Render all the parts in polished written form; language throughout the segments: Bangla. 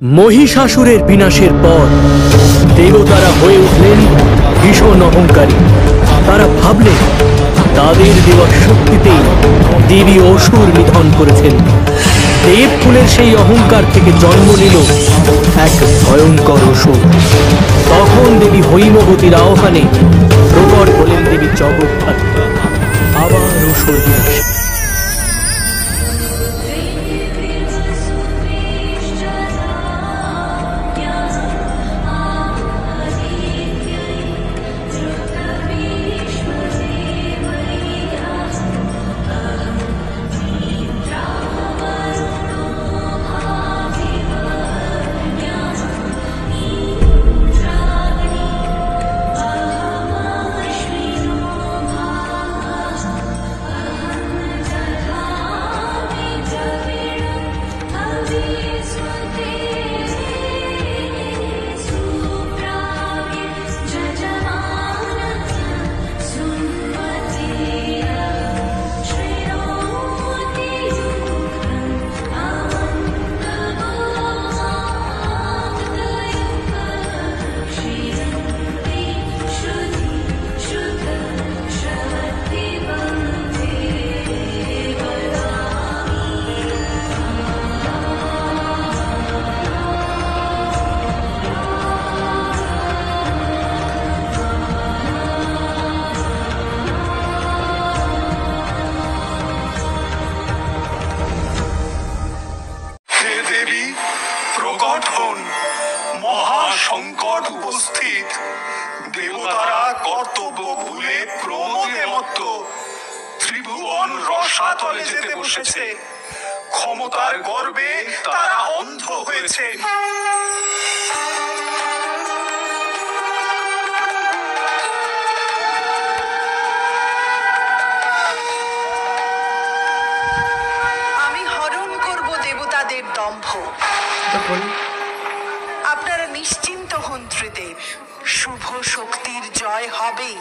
মহিষাসুরের বিনাশের পর দেবতারা হয়ে উঠলেন ভীষণ অহংকারী। তারা ভাবলেন তাদের দেওয়া শক্তিতেই দেবী অসুর নিধন করেছেন। দেবকুলের সেই অহংকার থেকে জন্ম নিল এক ভয়ঙ্কর অসুর। তখন দেবী হৈমবতীর আহ্বানে প্রকট হলেন দেবী জগদ্ধাত্রী। আবার অসুর বিনাশ। মহাসংকট উপস্থিত। দেবতারা কর্তব্য ভুলে প্রমোদে মত্ত ত্রিভুবন রসাতলে যেতে বসেছে। ক্ষমতার গর্বে তারা অন্ধ হয়েছে। আমি হরণ করব দেবতাদের দম্ভ। আপনারা নিশ্চিন্ত হন ত্রিদেব, শুভ শক্তির জয় হবেই।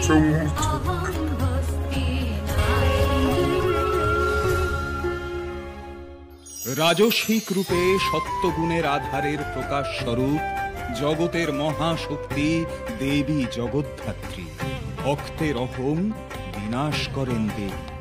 সংমোচক। রাজসিক রূপে সত্যগুণের আধারের প্রকাশ স্বরূপ জগতের মহাশক্তি দেবী জগদ্ধাত্রী। ভক্তের অহং বিনাশ করেন দেবী।